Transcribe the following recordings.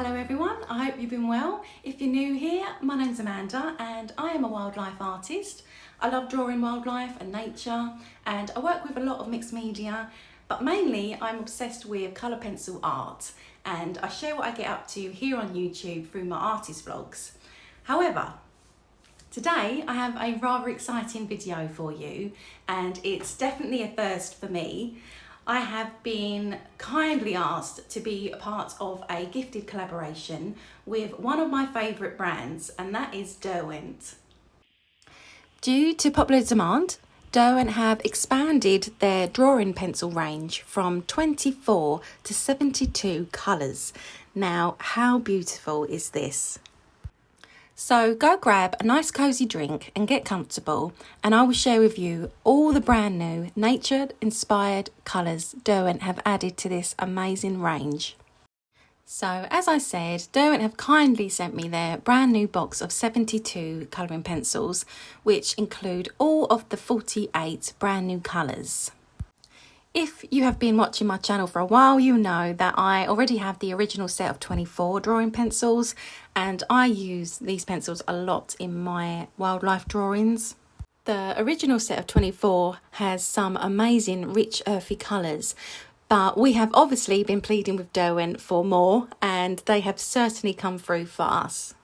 Hello everyone, I hope you've been well. If you're new here, my name's Amanda and I am a wildlife artist. I love drawing wildlife and nature, and I work with a lot of mixed media, but mainly I'm obsessed with colour pencil art, and I share what I get up to here on YouTube through my artist vlogs. However, today I have a rather exciting video for you, and it's definitely a first for me. I have been kindly asked to be a part of a gifted collaboration with one of my favourite brands, and that is Derwent. Due to popular demand, Derwent have expanded their drawing pencil range from 24 to 72 colours. Now, how beautiful is this? So go grab a nice cosy drink and get comfortable, and I will share with you all the brand new nature-inspired colours Derwent have added to this amazing range. So as I said, Derwent have kindly sent me their brand new box of 72 colouring pencils, which include all of the 48 brand new colours. If you have been watching my channel for a while, you know that I already have the original set of 24 drawing pencils, and I use these pencils a lot in my wildlife drawings. The original set of 24 has some amazing rich earthy colours, but we have obviously been pleading with Derwent for more, and they have certainly come through for us.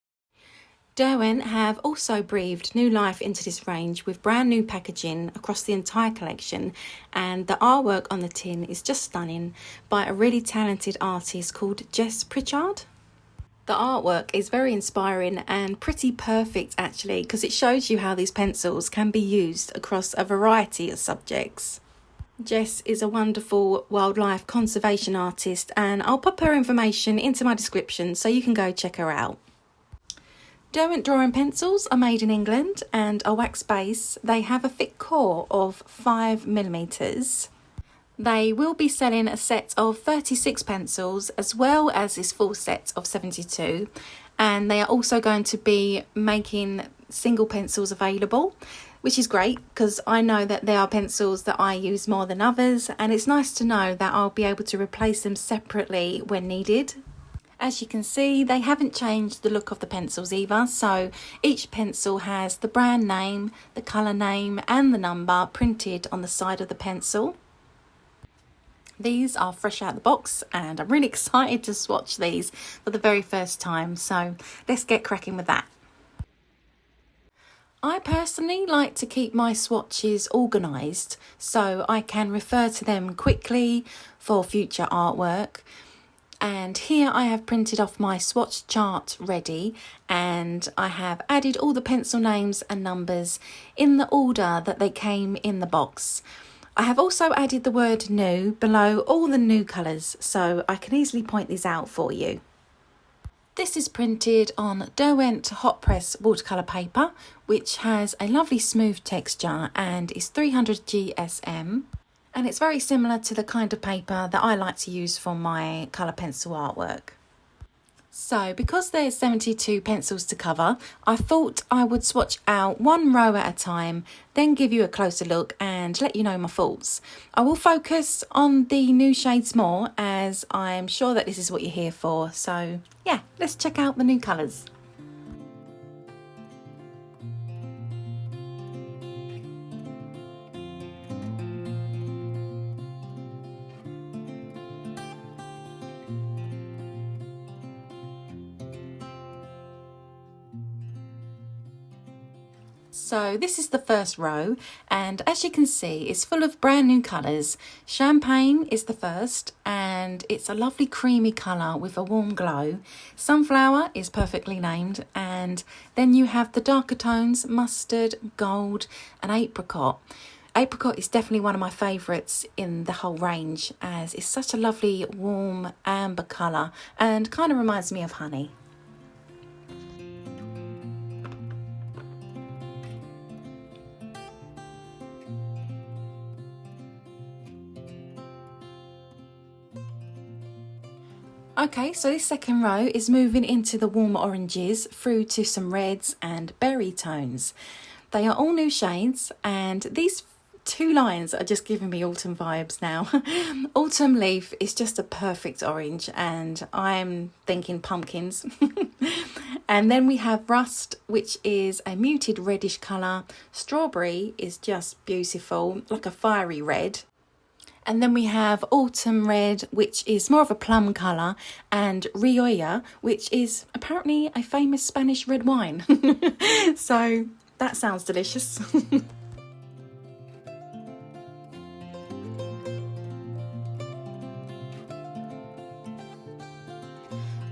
Derwent have also breathed new life into this range with brand new packaging across the entire collection, and the artwork on the tin is just stunning by a really talented artist called Jess Pritchard. The artwork is very inspiring and pretty perfect actually, because it shows you how these pencils can be used across a variety of subjects. Jess is a wonderful wildlife conservation artist, and I'll pop her information into my description so you can go check her out. Derwent Drawing Pencils are made in England and are wax base. They have a thick core of 5mm. They will be selling a set of 36 pencils as well as this full set of 72, and they are also going to be making single pencils available, which is great because I know that there are pencils that I use more than others, and it's nice to know that I'll be able to replace them separately when needed. As you can see, they haven't changed the look of the pencils either, so each pencil has the brand name, the colour name and the number printed on the side of the pencil. These are fresh out of the box, and I'm really excited to swatch these for the very first time, so let's get cracking with that. I personally like to keep my swatches organised so I can refer to them quickly for future artwork. And here I have printed off my swatch chart ready, and I have added all the pencil names and numbers in the order that they came in the box. I have also added the word new below all the new colours, so I can easily point these out for you. This is printed on Derwent hot press watercolour paper, which has a lovely smooth texture and is 300 GSM. And it's very similar to the kind of paper that I like to use for my colour pencil artwork. So because there's 72 pencils to cover, I thought I would swatch out one row at a time, then give you a closer look and let you know my thoughts. I will focus on the new shades more, as I'm sure that this is what you're here for. So yeah, let's check out the new colours. So this is the first row, and as you can see, it's full of brand new colours. Champagne is the first, and it's a lovely creamy colour with a warm glow. Sunflower is perfectly named, and then you have the darker tones, mustard, gold and apricot. Apricot is definitely one of my favourites in the whole range, as it's such a lovely warm amber colour and kind of reminds me of honey. Okay, so this second row is moving into the warm oranges through to some reds and berry tones. They are all new shades, and these two lines are just giving me autumn vibes now. Autumn leaf is just a perfect orange and I'm thinking pumpkins. And then we have rust, which is a muted reddish colour. Strawberry is just beautiful, like a fiery red. And then we have autumn red, which is more of a plum colour, and rioja, which is apparently a famous Spanish red wine. So that sounds delicious.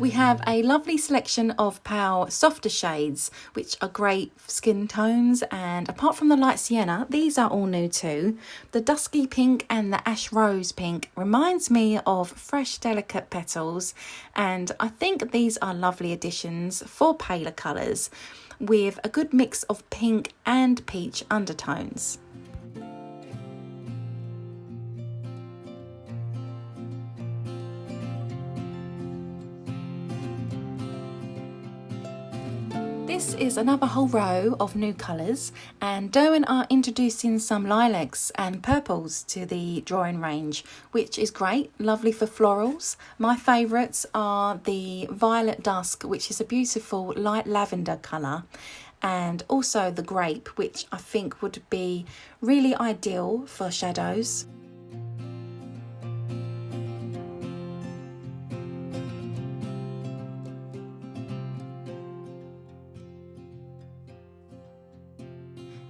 We have a lovely selection of pale softer shades, which are great skin tones, and apart from the light sienna, these are all new too. The dusky pink and the ash rose pink reminds me of fresh delicate petals, and I think these are lovely additions for paler colours with a good mix of pink and peach undertones. This is another whole row of new colours, and Derwent are introducing some lilacs and purples to the drawing range, which is great, lovely for florals. My favourites are the Violet Dusk, which is a beautiful light lavender colour, and also the Grape, which I think would be really ideal for shadows.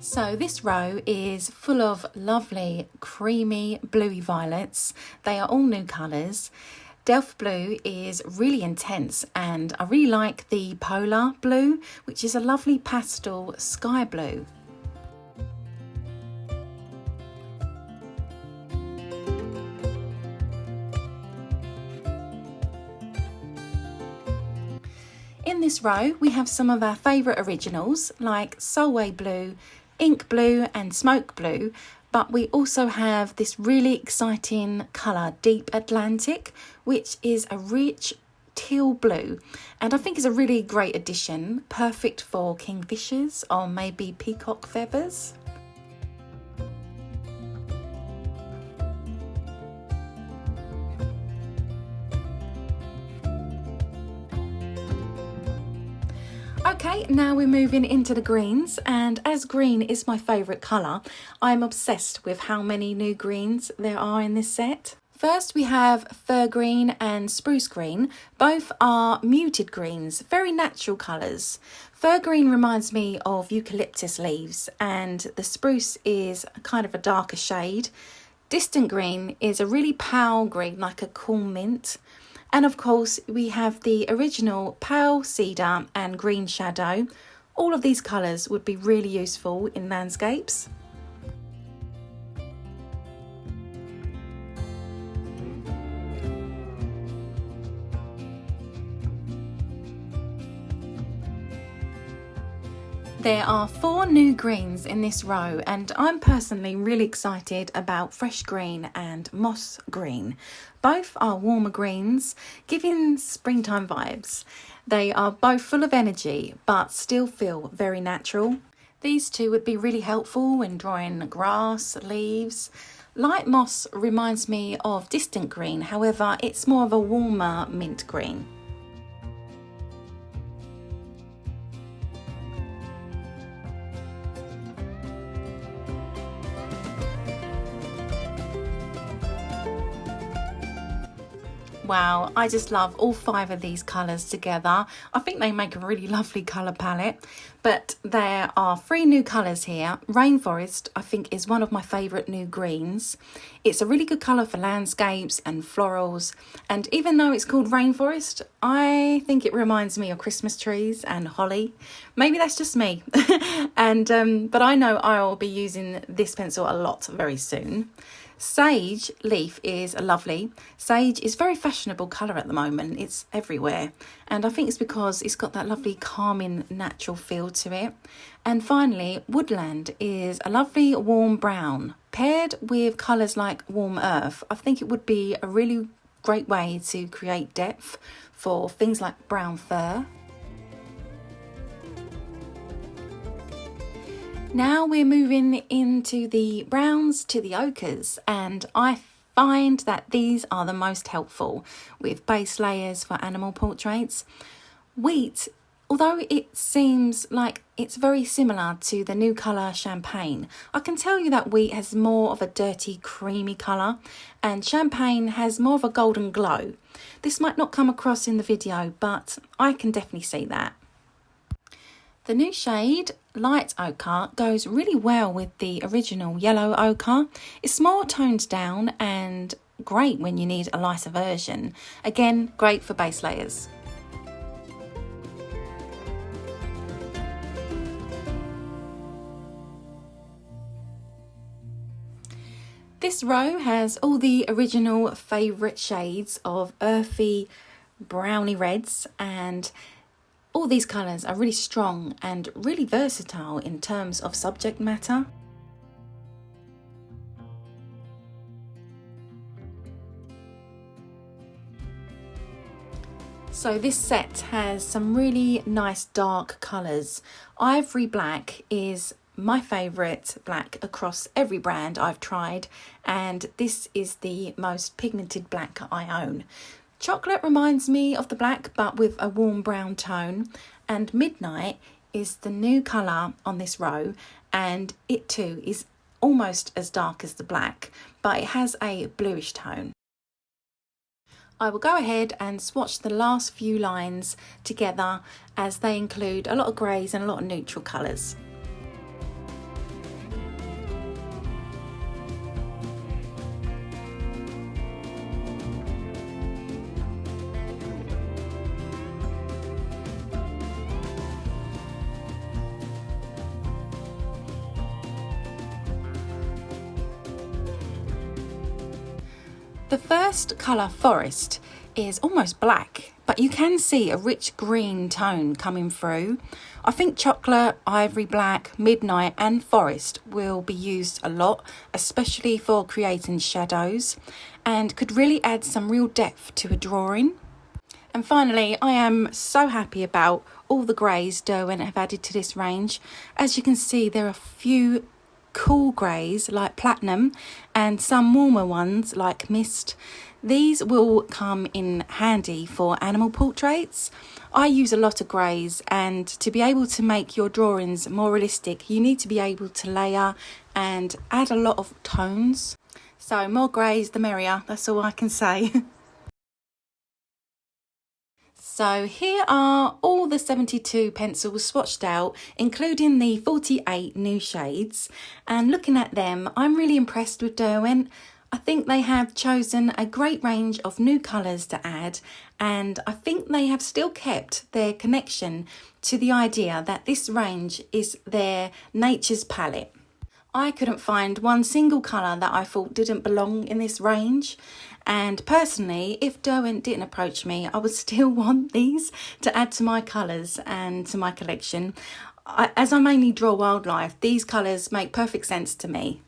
So this row is full of lovely creamy bluey violets. They are all new colours. Delft blue is really intense, and I really like the polar blue, which is a lovely pastel sky blue. In this row we have some of our favourite originals like Solway Blue, Ink Blue and Smoke Blue, but we also have this really exciting colour, Deep Atlantic, which is a rich teal blue, and I think is a really great addition, perfect for kingfishers or maybe peacock feathers. Okay, now we're moving into the greens, and as green is my favourite colour, I'm obsessed with how many new greens there are in this set. First we have fir green and spruce green. Both are muted greens, very natural colours. Fir green reminds me of eucalyptus leaves, and the spruce is kind of a darker shade. Distant green is a really pale green, like a cool mint. And of course we have the original pale cedar and green shadow. All of these colours would be really useful in landscapes. There are 4 new greens in this row, and I'm personally really excited about fresh green and moss green. Both are warmer greens, giving springtime vibes. They are both full of energy, but still feel very natural. These two would be really helpful when drawing grass, leaves. Light moss reminds me of distant green, however, it's more of a warmer mint green. Wow, I just love all 5 of these colours together. I think they make a really lovely colour palette. But there are 3 new colours here. Rainforest, I think, is one of my favourite new greens. It's a really good colour for landscapes and florals. And even though it's called Rainforest, I think it reminds me of Christmas trees and holly. Maybe that's just me. But I know I'll be using this pencil a lot very soon. Sage leaf is lovely. Sage is very fashionable colour at the moment. It's everywhere. And I think it's because it's got that lovely calming natural feel to it. And finally, woodland is a lovely warm brown. Paired with colours like warm earth, I think it would be a really great way to create depth for things like brown fur. Now we're moving into the browns to the ochres, and I find that these are the most helpful with base layers for animal portraits. Wheat, although it seems like it's very similar to the new colour Champagne, I can tell you that wheat has more of a dirty creamy colour and Champagne has more of a golden glow. This might not come across in the video, but I can definitely see that. The new shade, Light Ochre, goes really well with the original Yellow Ochre. It's more toned down and great when you need a lighter version. Again, great for base layers. This row has all the original favourite shades of earthy browny reds, and all these colours are really strong and really versatile in terms of subject matter. So this set has some really nice dark colours. Ivory black is my favourite black across every brand I've tried, and this is the most pigmented black I own. Chocolate reminds me of the black but with a warm brown tone, and Midnight is the new colour on this row, and it too is almost as dark as the black, but it has a bluish tone. I will go ahead and swatch the last few lines together, as they include a lot of greys and a lot of neutral colours. The first colour, Forest, is almost black, but you can see a rich green tone coming through. I think Chocolate, Ivory Black, Midnight and Forest will be used a lot, especially for creating shadows, and could really add some real depth to a drawing. And finally, I am so happy about all the greys Derwent have added to this range. As you can see, there are a few cool greys like Platinum and some warmer ones like Mist. These will come in handy for animal portraits. I use a lot of greys, and to be able to make your drawings more realistic, you need to be able to layer and add a lot of tones. So more greys the merrier, that's all I can say. So here are all the 72 pencils swatched out, including the 48 new shades. And looking at them, I'm really impressed with Derwent. I think they have chosen a great range of new colours to add, and I think they have still kept their connection to the idea that this range is their nature's palette. I couldn't find one single colour that I thought didn't belong in this range. And personally, if Derwent didn't approach me, I would still want these to add to my colours and to my collection. As I mainly draw wildlife, these colours make perfect sense to me.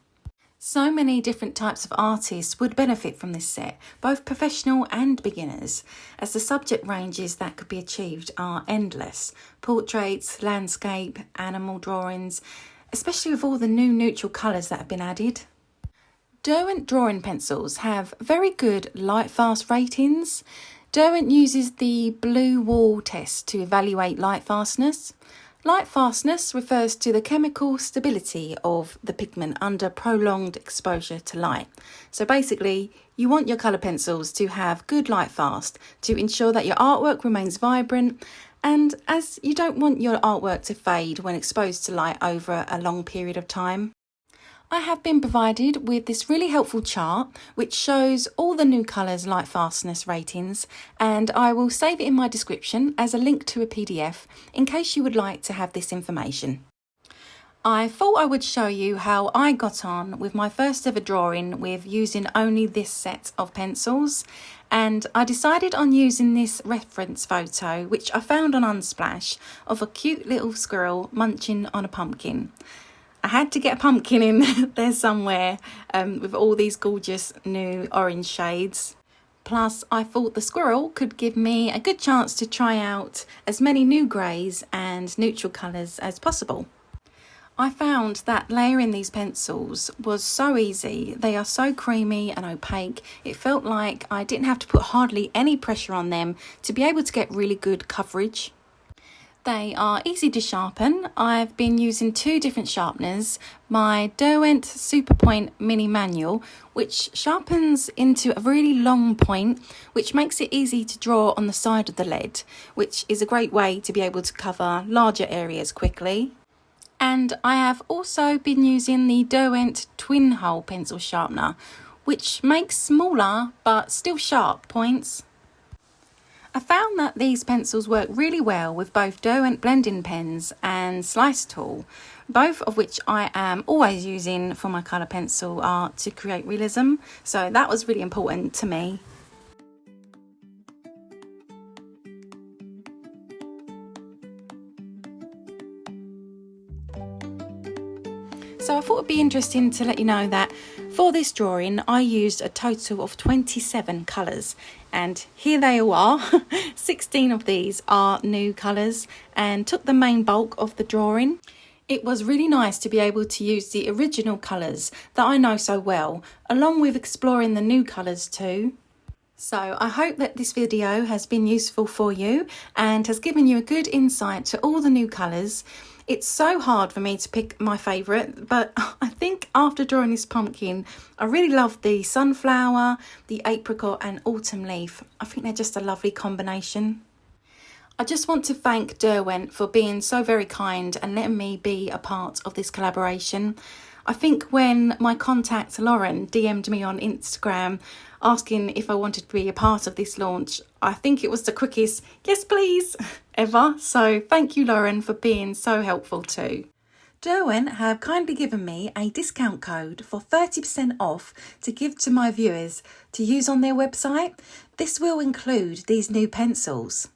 So many different types of artists would benefit from this set, both professional and beginners, as the subject ranges that could be achieved are endless. Portraits, landscape, animal drawings, especially with all the new neutral colours that have been added. Derwent Drawing Pencils have very good Lightfast ratings. Derwent uses the blue wall test to evaluate lightfastness. Lightfastness refers to the chemical stability of the pigment under prolonged exposure to light. So basically, you want your colour pencils to have good lightfast to ensure that your artwork remains vibrant, and as you don't want your artwork to fade when exposed to light over a long period of time. I have been provided with this really helpful chart which shows all the new colours Lightfastness ratings, and I will save it in my description as a link to a PDF in case you would like to have this information. I thought I would show you how I got on with my first ever drawing with using only this set of pencils, and I decided on using this reference photo which I found on Unsplash of a cute little squirrel munching on a pumpkin. I had to get a pumpkin in there somewhere with all these gorgeous new orange shades. Plus, I thought the squirrel could give me a good chance to try out as many new greys and neutral colours as possible. I found that layering these pencils was so easy. They are so creamy and opaque. It felt like I didn't have to put hardly any pressure on them to be able to get really good coverage. They are easy to sharpen. I've been using 2 different sharpeners. My Derwent Superpoint Mini Manual, which sharpens into a really long point, which makes it easy to draw on the side of the lead, which is a great way to be able to cover larger areas quickly. And I have also been using the Derwent Twin Hole Pencil Sharpener, which makes smaller but still sharp points. I found that these pencils work really well with both Derwent blending pens and slice tool, both of which I am always using for my colour pencil art to create realism, so that was really important to me. So I thought it'd be interesting to let you know that for this drawing I used a total of 27 colours, and here they all are. 16 of these are new colours and took the main bulk of the drawing. It was really nice to be able to use the original colours that I know so well, along with exploring the new colours too. So I hope that this video has been useful for you and has given you a good insight to all the new colours. It's so hard for me to pick my favourite, but I think after drawing this pumpkin, I really love the sunflower, the apricot and autumn leaf. I think they're just a lovely combination. I just want to thank Derwent for being so very kind and letting me be a part of this collaboration. I think when my contact Lauren DM'd me on Instagram asking if I wanted to be a part of this launch, I think it was the quickest yes please ever. So thank you, Lauren, for being so helpful too. Derwent have kindly given me a discount code for 30% off to give to my viewers to use on their website. This will include these new pencils.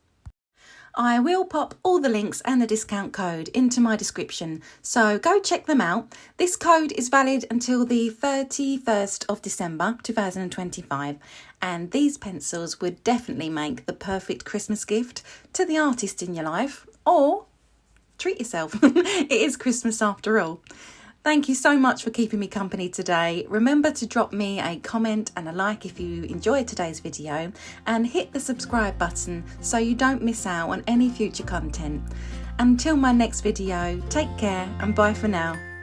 I will pop all the links and the discount code into my description, so go check them out. This code is valid until the 31st of December 2025, and these pencils would definitely make the perfect Christmas gift to the artist in your life, or treat yourself. It is Christmas after all. Thank you so much for keeping me company today. Remember to drop me a comment and a like if you enjoyed today's video, and hit the subscribe button so you don't miss out on any future content. Until my next video, take care and bye for now.